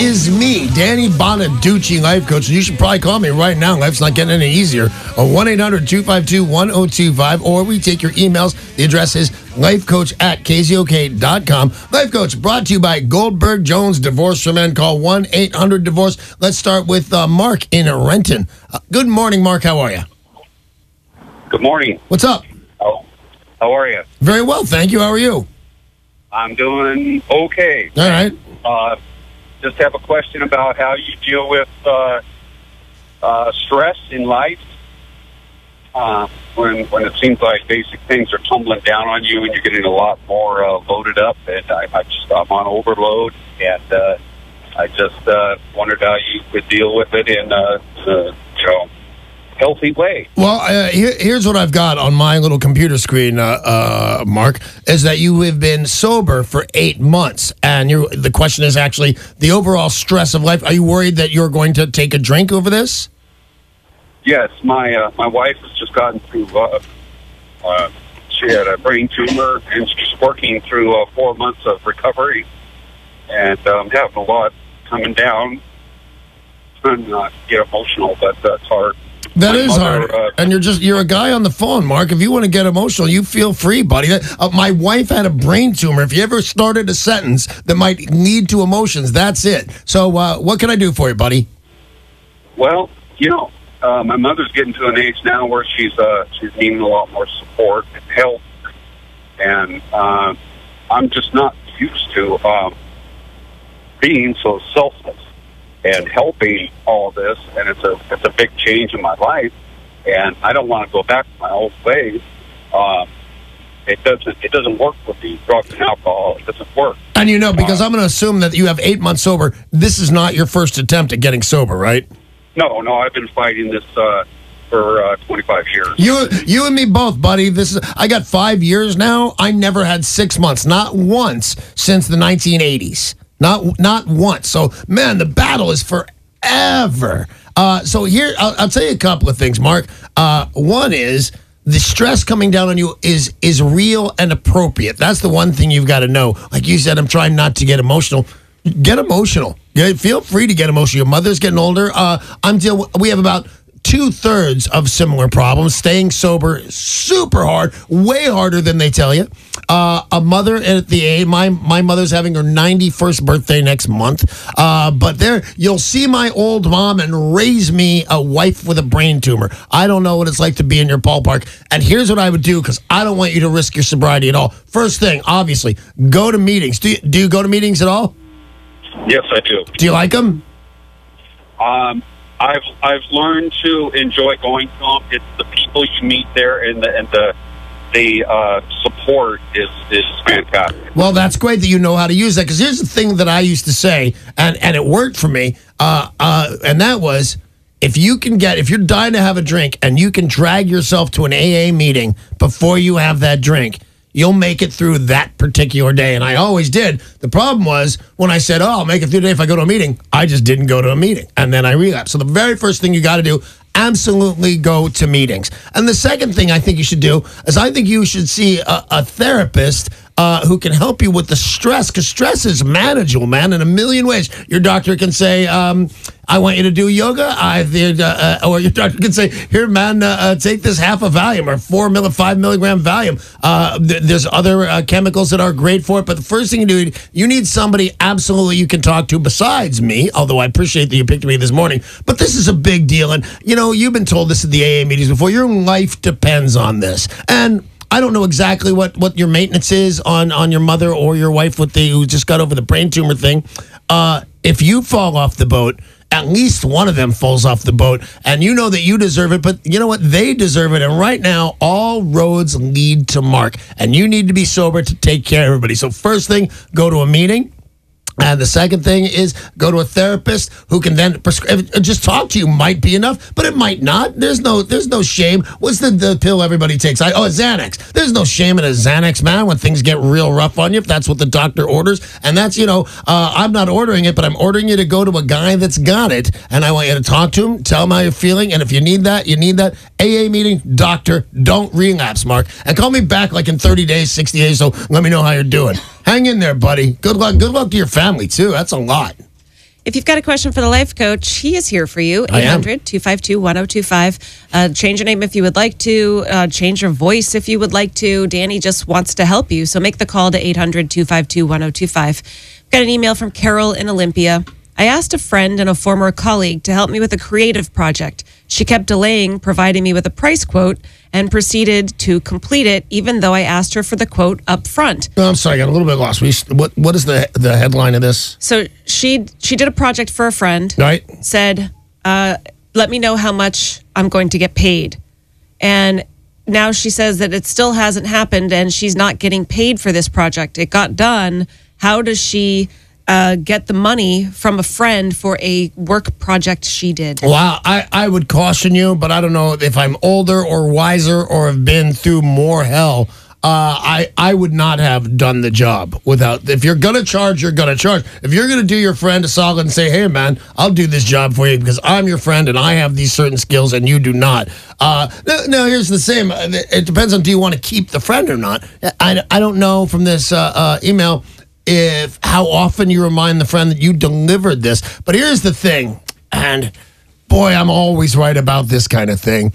is me, Danny Bonaduce, life coach. You should probably call me right now. Life's not getting any easier. 1-800-252-1025, or we take your emails. The address is lifecoach@KZOK.com. Life Coach brought to you by Goldberg Jones Divorce for Men. Call 1-800-DIVORCE. Let's start with Mark in Renton. Good morning, Mark. How are you? Good morning. What's up? Oh, how are you? Very well, thank you. How are you? I'm doing okay. All right. Just have a question about how you deal with stress in life when it seems like basic things are tumbling down on you and you're getting a lot more loaded up. And I'm on overload, and I just wondered how you would deal with it in healthy way. Well, here's what I've got on my little computer screen, Mark, is that you have been sober for 8 months. And the question is actually the overall stress of life. Are you worried that you're going to take a drink over this? Yes, my wife has just gotten through, she had a brain tumor, and she's working through 4 months of recovery. And having a lot coming down. I'm not get emotional, but that's hard. That is hard, and you're a guy on the phone, Mark. If you want to get emotional, you feel free, buddy. My wife had a brain tumor. If you ever started a sentence that might lead to emotions, that's it. So what can I do for you, buddy? Well, my mother's getting to an age now where she's needing a lot more support and help, and I'm just not used to being so selfless and helping all this, and it's a big change in my life, and I don't want to go back to my old ways. It doesn't work with the drugs and alcohol. It doesn't work. And because I'm going to assume that you have 8 months sober, this is not your first attempt at getting sober, right? No, I've been fighting this for 25 years. You and me both, buddy. I got 5 years now. I never had 6 months, not once since the 1980s. Not once. So, man, the battle is forever. So here, I'll tell you a couple of things, Mark. One is the stress coming down on you is real and appropriate. That's the one thing you've got to know. Like you said, I'm trying not to get emotional. Get emotional. Feel free to get emotional. Your mother's getting older. We have about 2/3 of similar problems. Staying sober, super hard, way harder than they tell you. A mother at the age, my mother's having her 91st birthday next month. But you'll see my old mom and raise me a wife with a brain tumor. I don't know what it's like to be in your ballpark. And here's what I would do, because I don't want you to risk your sobriety at all. First thing, obviously, go to meetings. Do you go to meetings at all? Yes, I do. Do you like them? I've learned to enjoy going to them. It's the people you meet there, and the support is fantastic. Well, that's great that you know how to use that, because here's the thing that I used to say, and it worked for me, and that was, if you're dying to have a drink and you can drag yourself to an AA meeting before you have that drink, you'll make it through that particular day. And I always did. The problem was when I said, I'll make it through the day if I go to a meeting, I just didn't go to a meeting. And then I relapsed. So the very first thing you got to do, absolutely go to meetings. And the second thing I think you should do is I think you should see a therapist who can help you with the stress, because stress is manageable, man, in a million ways. Your doctor can say, I want you to do yoga, or your doctor can say, here, man, take this half a Valium or 5 milligram Valium. There's other chemicals that are great for it, but the first thing you do, you need somebody absolutely you can talk to besides me, although I appreciate that you picked me this morning, but this is a big deal, and, you've been told this at the AA meetings before, your life depends on this, and I don't know exactly what your maintenance is on your mother or your wife who just got over the brain tumor thing. If you fall off the boat, at least one of them falls off the boat, and you know that you deserve it, but you know what? They deserve it, and right now, all roads lead to Mark, and you need to be sober to take care of everybody. So first thing, go to a meeting. And the second thing is go to a therapist who can then prescribe. Just talk to you might be enough, but it might not. There's no shame. What's the pill everybody takes? Xanax. There's no shame in a Xanax, man, when things get real rough on you, if that's what the doctor orders. And that's, I'm not ordering it, but I'm ordering you to go to a guy that's got it, and I want you to talk to him, tell him how you're feeling, and if you need that, AA meeting, doctor, don't relapse, Mark. And call me back like in 30 days, 60 days, so let me know how you're doing. Hang in there, buddy. Good luck. Good luck to your family, too. That's a lot. If you've got a question for the life coach, he is here for you. 800-252-1025. Change your name if you would like to. Change your voice if you would like to. Danny just wants to help you. So make the call to 800-252-1025. Got an email from Carol in Olympia. I asked a friend and a former colleague to help me with a creative project. She kept delaying providing me with a price quote and proceeded to complete it, even though I asked her for the quote up front. Oh, I'm sorry, I got a little bit lost. What is the headline of this? So she did a project for a friend. Right. Said, let me know how much I'm going to get paid. And now she says that it still hasn't happened and she's not getting paid for this project. It got done. How does she get the money from a friend for a work project she did? Wow, I would caution you, but I don't know if I'm older or wiser or have been through more hell. I would not have done the job without. If you're going to charge, you're going to charge. If you're going to do your friend a solid and say, hey, man, I'll do this job for you because I'm your friend and I have these certain skills and you do not. No, here's the same. It depends on do you want to keep the friend or not. I don't know from this email if how often you remind the friend that you delivered this. But here's the thing, and boy, I'm always right about this kind of thing.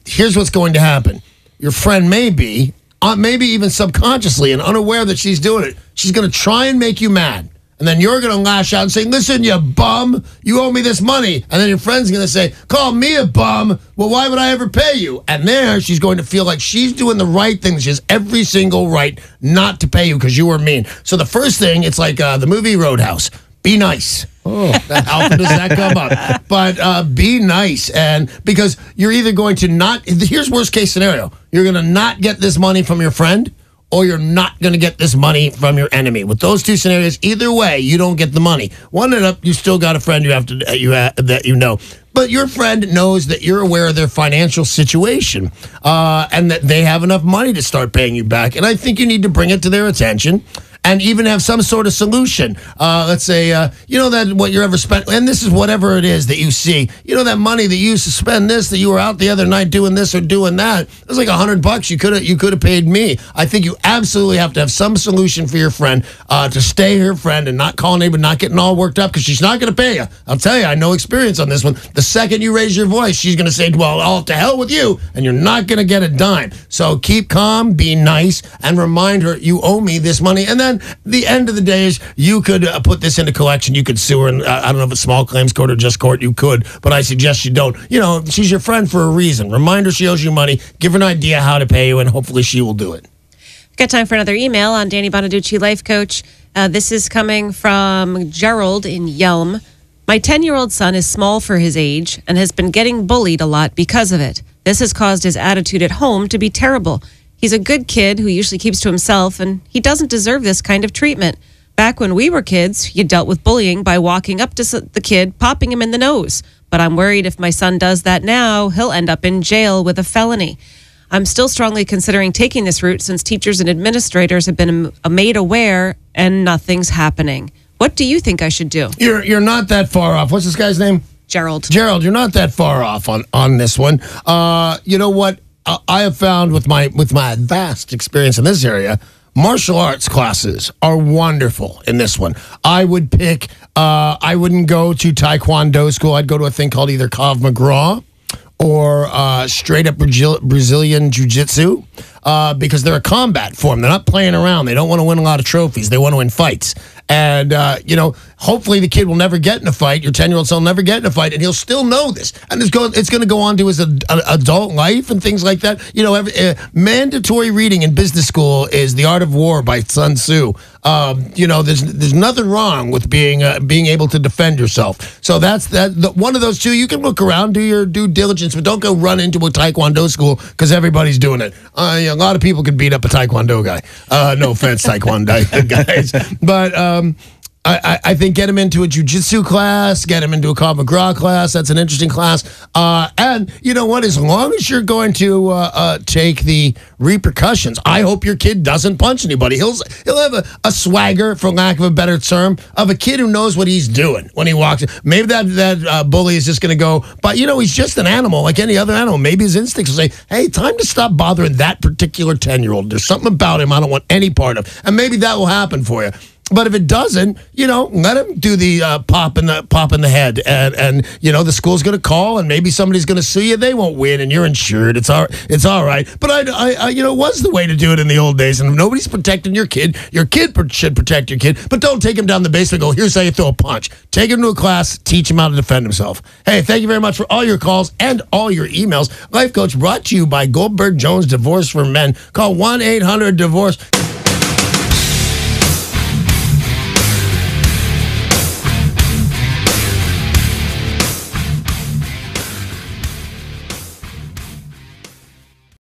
Here's what's going to happen. Your friend maybe even subconsciously and unaware that she's doing it, she's going to try and make you mad. And then you're going to lash out and say, listen, you bum, you owe me this money. And then your friend's going to say, call me a bum. Well, why would I ever pay you? And there she's going to feel like she's doing the right thing. She has every single right not to pay you because you were mean. So the first thing, it's like the movie Roadhouse. Be nice. Oh, how often does that come up? But be nice. And because you're either going to not, here's worst case scenario. You're going to not get this money from your friend, or you're not going to get this money from your enemy. With those two scenarios, either way, you don't get the money. One end up, you still got a friend that you know. But your friend knows that you're aware of their financial situation and that they have enough money to start paying you back. And I think you need to bring it to their attention and even have some sort of solution. Let's say, you know that what you're ever spent, and this is whatever it is that you see. You know that money that you used to spend this, that you were out the other night doing this or doing that. It was like $100 you could have paid me. I think you absolutely have to have some solution for your friend to stay her friend and not calling anybody, not getting all worked up because she's not going to pay you. I'll tell you, I know experience on this one. The second you raise your voice, she's going to say, well, all to hell with you, and you're not going to get a dime. So keep calm, be nice, and remind her you owe me this money. And then the end of the day is you could put this into collection. You could sue her. And I don't know if it's small claims court or just court. You could, but I suggest you don't. You know, she's your friend for a reason. Remind her she owes you money. Give her an idea how to pay you, and hopefully she will do it. Got time for another email on Danny Bonaduce, life coach. This is coming from Gerald in Yelm. My 10-year-old son is small for his age and has been getting bullied a lot because of it. This has caused his attitude at home to be terrible. He's a good kid who usually keeps to himself, and he doesn't deserve this kind of treatment. Back when we were kids, you dealt with bullying by walking up to the kid, popping him in the nose. But I'm worried if my son does that now, he'll end up in jail with a felony. I'm still strongly considering taking this route since teachers and administrators have been made aware and nothing's happening. What do you think I should do? You're not that far off. What's this guy's name? Gerald. Gerald, you're not that far off on this one. You know what? I have found with my vast experience in this area, martial arts classes are wonderful in this one. I would pick, I wouldn't go to Taekwondo school. I'd go to a thing called either Krav Maga or straight up Brazilian Jiu-Jitsu because they're a combat form. They're not playing around. They don't want to win a lot of trophies. They want to win fights. And, you know, hopefully the kid will never get in a fight. Your 10-year-old son will never get in a fight, and he'll still know this. And it's going to go on to his adult life and things like that. You know, mandatory reading in business school is The Art of War by Sun Tzu. You know, there's nothing wrong with being able to defend yourself. So that's one of those two. You can look around, do your due diligence, but don't go run into a Taekwondo school because everybody's doing it. A lot of people could beat up a Taekwondo guy. No offense, Taekwondo guys. But I think get him into a jiu-jitsu class, get him into a Krav Maga class. That's an interesting class. And you know what? As long as you're going to take the repercussions, I hope your kid doesn't punch anybody. He'll have a swagger, for lack of a better term, of a kid who knows what he's doing when he walks in. Maybe that bully is just going to go, but you know, he's just an animal like any other animal. Maybe his instincts will say, hey, time to stop bothering that particular 10-year-old. There's something about him I don't want any part of. And maybe that will happen for you. But if it doesn't, let him do the pop in the head, and the school's going to call, and maybe somebody's going to sue you. They won't win, and you're insured. It's all right. But I it was the way to do it in the old days, and if nobody's protecting your kid should protect your kid. But don't take him down the basement and go, here's how you throw a punch. Take him to a class, teach him how to defend himself. Hey, thank you very much for all your calls and all your emails. Life Coach brought to you by Goldberg Jones Divorce for Men. Call 1-800-DIVORCE.